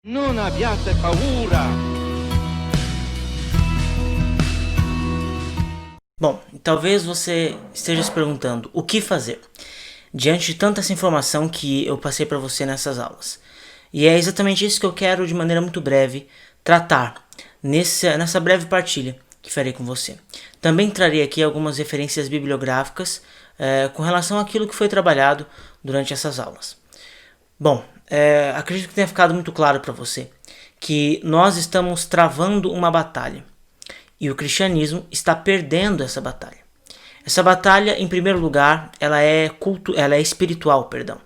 Non abbiate paura! Bom, talvez você esteja se perguntando o que fazer diante de tanta essa informação que eu passei para você nessas aulas. E é exatamente isso que eu quero, de maneira muito breve, tratar nessa breve partilha que farei com você. Também trarei aqui algumas referências bibliográficas com relação àquilo que foi trabalhado durante essas aulas. Bom, acredito que tenha ficado muito claro para você que nós estamos travando uma batalha e o cristianismo está perdendo essa batalha. Essa batalha, em primeiro lugar, ela é espiritual, perdão.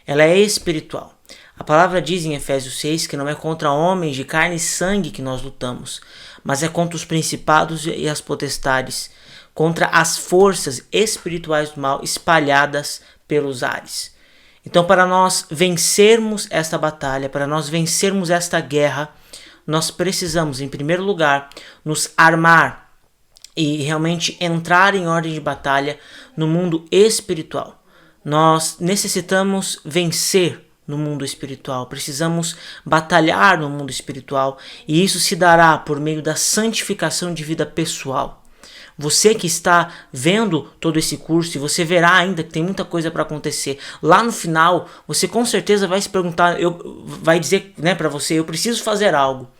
Ela é espiritual. A palavra diz em Efésios 6 que não é contra homens de carne e sangue que nós lutamos, mas é contra os principados e as potestades, contra as forças espirituais do mal espalhadas pelos ares. Então, para nós vencermos esta batalha, para nós vencermos esta guerra, nós precisamos, em primeiro lugar, nos armar e realmente entrar em ordem de batalha no mundo espiritual. Nós necessitamos vencer no mundo espiritual, precisamos batalhar no mundo espiritual, e isso se dará por meio da santificação de vida pessoal. Você que está vendo todo esse curso, e você verá ainda que tem muita coisa para acontecer. Lá no final, você com certeza vai se perguntar, vai dizer, para você, eu preciso fazer algo.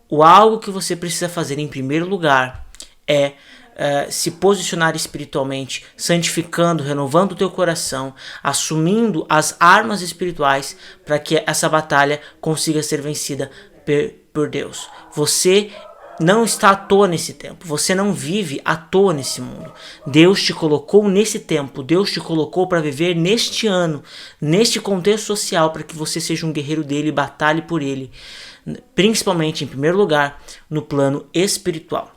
O algo que você precisa fazer em primeiro lugar é se posicionar espiritualmente, santificando, renovando o teu coração, assumindo as armas espirituais para que essa batalha consiga ser vencida por Deus. Você não está à toa nesse tempo, você não vive à toa nesse mundo. Deus te colocou nesse tempo, Deus te colocou para viver neste ano, neste contexto social, para que você seja um guerreiro dele e batalhe por ele, principalmente, em primeiro lugar, no plano espiritual.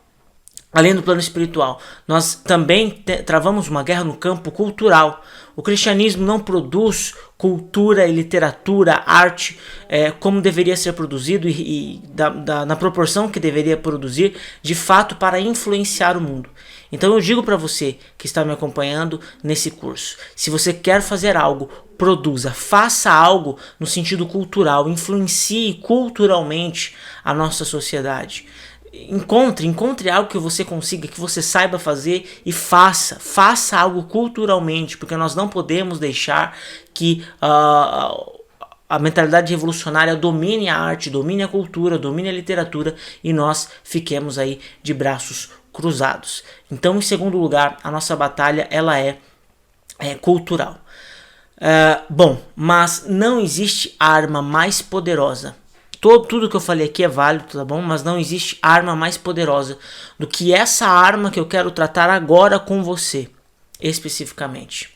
Além do plano espiritual, nós também travamos uma guerra no campo cultural. O cristianismo não produz cultura e literatura, arte, como deveria ser produzido na proporção que deveria produzir, de fato, para influenciar o mundo. Então eu digo para você que está me acompanhando nesse curso, se você quer fazer algo, produza, faça algo no sentido cultural, influencie culturalmente a nossa sociedade. Encontre algo que você consiga, que você saiba fazer e faça algo culturalmente, porque nós não podemos deixar que a mentalidade revolucionária domine a arte, domine a cultura, domine a literatura e nós fiquemos aí de braços cruzados. Então, em segundo lugar, a nossa batalha ela é cultural. Bom, mas não existe arma mais poderosa. Tudo que eu falei aqui é válido, tá bom? Mas não existe arma mais poderosa do que essa arma que eu quero tratar agora com você, especificamente.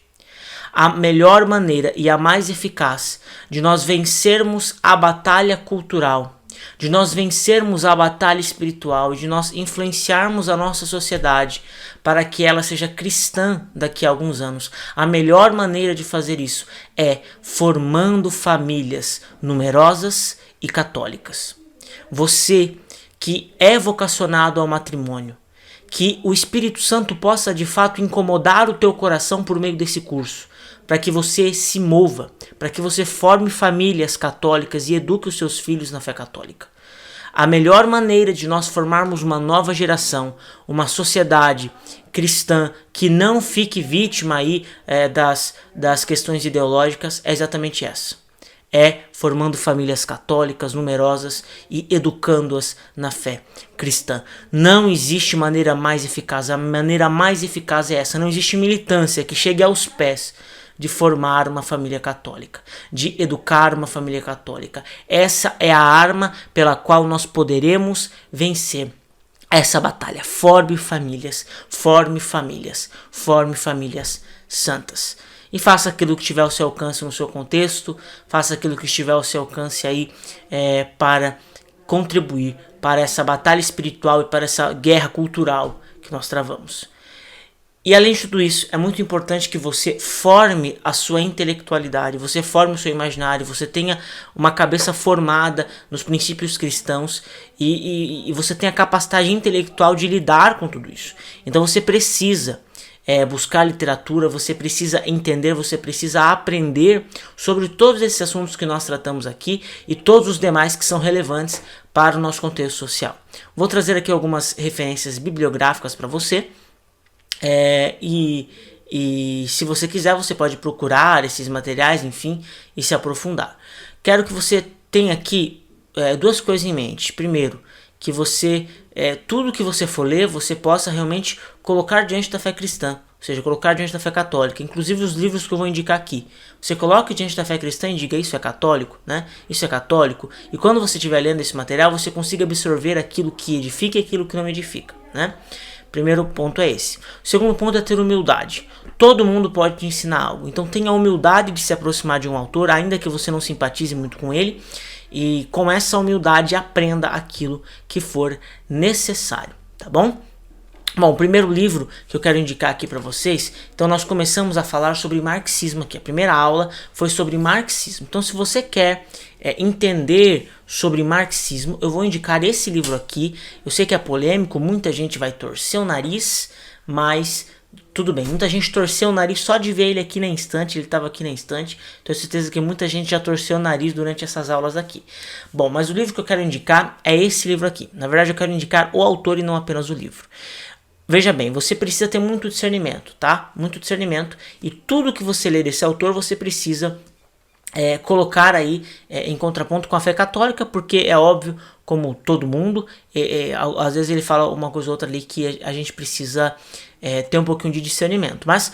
A melhor maneira e a mais eficaz de nós vencermos a batalha cultural, de nós vencermos a batalha espiritual, de nós influenciarmos a nossa sociedade para que ela seja cristã daqui a alguns anos. A melhor maneira de fazer isso é formando famílias numerosas e católicas. Você que é vocacionado ao matrimônio, que o Espírito Santo possa de fato incomodar o teu coração por meio desse curso, para que você se mova, para que você forme famílias católicas e eduque os seus filhos na fé católica. A melhor maneira de nós formarmos uma nova geração, uma sociedade cristã que não fique vítima aí das questões ideológicas é exatamente essa. É formando famílias católicas numerosas e educando-as na fé cristã. Não existe maneira mais eficaz. A maneira mais eficaz é essa. Não existe militância que chegue aos pés de formar uma família católica, de educar uma família católica. Essa é a arma pela qual nós poderemos vencer essa batalha. Forme famílias santas. E faça aquilo que estiver ao seu alcance no seu contexto, faça aquilo que estiver ao seu alcance aí para contribuir para essa batalha espiritual e para essa guerra cultural que nós travamos. E além de tudo isso, é muito importante que você forme a sua intelectualidade, você forme o seu imaginário, você tenha uma cabeça formada nos princípios cristãos e você tenha a capacidade intelectual de lidar com tudo isso. Então você precisa buscar literatura, você precisa entender, você precisa aprender sobre todos esses assuntos que nós tratamos aqui e todos os demais que são relevantes para o nosso contexto social. Vou trazer aqui algumas referências bibliográficas para você, e se você quiser, você pode procurar esses materiais, enfim, e se aprofundar. Quero que você tenha aqui duas coisas em mente. Primeiro, que você, tudo que você for ler, você possa realmente colocar diante da fé cristã, ou seja, colocar diante da fé católica, inclusive os livros que eu vou indicar aqui. Você coloque diante da fé cristã e diga: isso é católico, né? Isso é católico. E quando você estiver lendo esse material, você consiga absorver aquilo que edifica e aquilo que não edifica, né? Primeiro ponto é esse. O segundo ponto é ter humildade. Todo mundo pode te ensinar algo, então tenha a humildade de se aproximar de um autor, ainda que você não simpatize muito com ele, e com essa humildade aprenda aquilo que for necessário, tá bom? Bom, o primeiro livro que eu quero indicar aqui para vocês, então nós começamos a falar sobre marxismo aqui. A primeira aula foi sobre marxismo. Então, se você quer entender sobre marxismo, eu vou indicar esse livro aqui. Eu sei que é polêmico, muita gente vai torcer o nariz, mas tudo bem. Muita gente torceu o nariz só de ver ele aqui na estante, ele estava aqui na estante. Tenho certeza que muita gente já torceu o nariz durante essas aulas aqui. Bom, mas o livro que eu quero indicar é esse livro aqui. Na verdade, eu quero indicar o autor e não apenas o livro. Veja bem, você precisa ter muito discernimento, tá? Muito discernimento. E tudo que você ler desse autor, você precisa colocar aí em contraponto com a fé católica, porque é óbvio, como todo mundo, às vezes ele fala uma coisa ou outra ali que a gente precisa ter um pouquinho de discernimento. Mas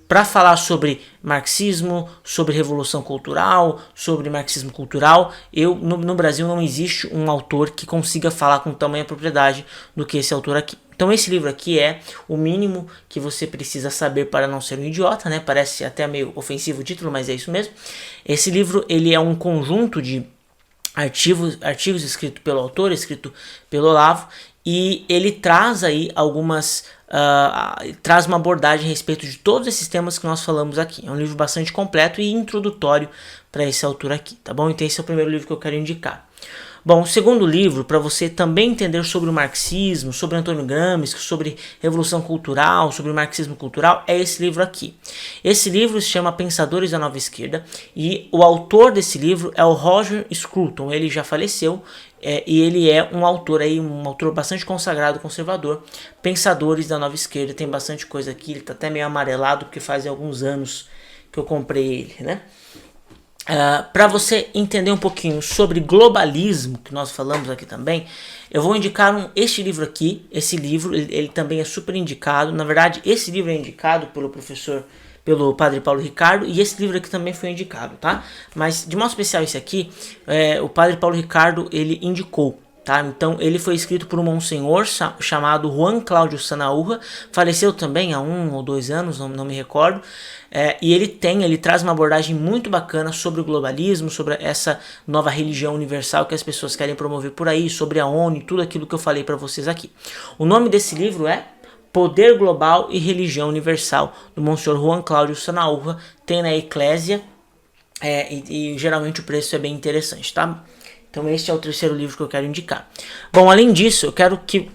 para falar sobre marxismo, sobre revolução cultural, sobre marxismo cultural, no Brasil não existe um autor que consiga falar com tamanha propriedade do que esse autor aqui. Então esse livro aqui é o mínimo que você precisa saber para não ser um idiota, né? Parece até meio ofensivo o título, mas é isso mesmo. Esse livro ele é um conjunto de artigos escritos pelo autor, escrito pelo Olavo, e ele traz aí traz uma abordagem a respeito de todos esses temas que nós falamos aqui. É um livro bastante completo e introdutório para esse autor aqui, tá bom? Então esse é o primeiro livro que eu quero indicar. Bom, o segundo livro, para você também entender sobre o marxismo, sobre Antônio Gramsci, sobre revolução cultural, sobre o marxismo cultural, é esse livro aqui. Esse livro se chama Pensadores da Nova Esquerda e o autor desse livro é o Roger Scruton. Ele já faleceu e ele é um autor bastante consagrado, conservador. Pensadores da Nova Esquerda, tem bastante coisa aqui, ele está até meio amarelado porque faz alguns anos que eu comprei ele, né? Para você entender um pouquinho sobre globalismo, que nós falamos aqui também, eu vou indicar este livro aqui. Esse livro ele também é super indicado. Na verdade, esse livro é indicado pelo Padre Paulo Ricardo, e esse livro aqui também foi indicado, tá? Mas de modo especial esse aqui, o Padre Paulo Ricardo ele indicou. Tá? Então ele foi escrito por um monsenhor chamado Juan Cláudio Sanaúja, faleceu também há 1 ou 2 anos, não me recordo, e ele traz uma abordagem muito bacana sobre o globalismo, sobre essa nova religião universal que as pessoas querem promover por aí, sobre a ONU e tudo aquilo que eu falei para vocês aqui. O nome desse livro é Poder Global e Religião Universal, do monsenhor Juan Cláudio Sanaúja, tem na Eclésia, e geralmente o preço é bem interessante, tá? Então este é o terceiro livro que eu quero indicar. Bom, além disso, eu quero que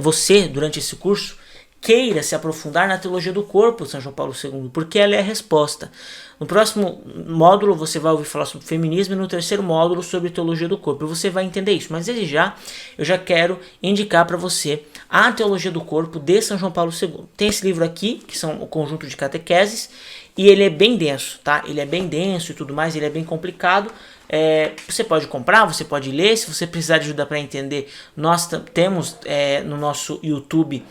você, durante esse curso, queira se aprofundar na teologia do corpo de São João Paulo II, porque ela é a resposta. No próximo módulo você vai ouvir falar sobre feminismo e no terceiro módulo sobre teologia do corpo. Você vai entender isso, mas desde já eu já quero indicar para você a teologia do corpo de São João Paulo II. Tem esse livro aqui, que são o conjunto de catequeses, e ele é bem denso, tá? Ele é bem denso e tudo mais, ele é bem complicado. Você pode comprar, você pode ler. Se você precisar de ajuda para entender, nós temos no nosso YouTube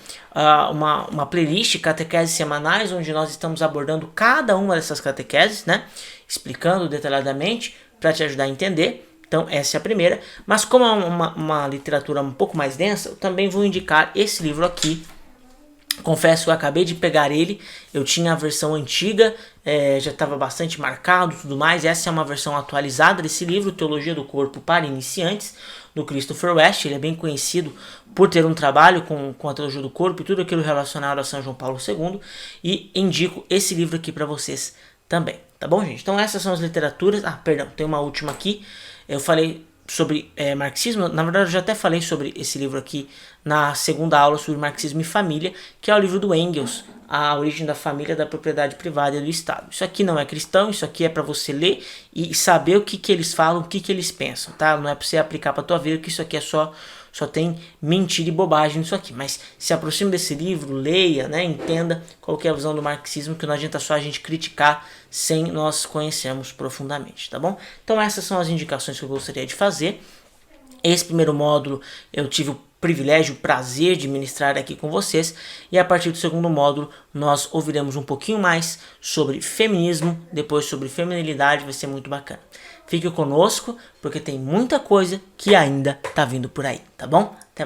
uma playlist catequeses semanais, onde nós estamos abordando cada uma dessas catequeses, né? Explicando detalhadamente para te ajudar a entender. Então essa é a primeira, mas como é uma literatura um pouco mais densa, eu também vou indicar esse livro aqui. Confesso que eu acabei de pegar ele, eu tinha a versão antiga, já estava bastante marcado e tudo mais. Essa é uma versão atualizada desse livro, Teologia do Corpo para Iniciantes, do Christopher West. Ele é bem conhecido por ter um trabalho com a teologia do corpo e tudo aquilo relacionado a São João Paulo II, e indico esse livro aqui para vocês também, tá bom, gente? Então essas são as literaturas. Perdão, tem uma última aqui. Eu falei sobre marxismo, na verdade eu já até falei sobre esse livro aqui na segunda aula sobre marxismo e família, que é o livro do Engels, a origem da família, da propriedade privada e do Estado. Isso aqui não é cristão, isso aqui é para você ler e saber o que eles falam, o que eles pensam, tá? Não é para você aplicar para tua vida, que isso aqui é só tem mentira e bobagem nisso aqui. Mas se aproxime desse livro, leia, né? Entenda qual que é a visão do marxismo, que não adianta só a gente criticar sem nós conhecermos profundamente, tá bom? Então essas são as indicações que eu gostaria de fazer. Esse primeiro módulo eu tive o privilégio, o prazer de ministrar aqui com vocês, e a partir do segundo módulo nós ouviremos um pouquinho mais sobre feminismo, depois sobre feminilidade, vai ser muito bacana. Fique conosco, porque tem muita coisa que ainda tá vindo por aí, tá bom? Até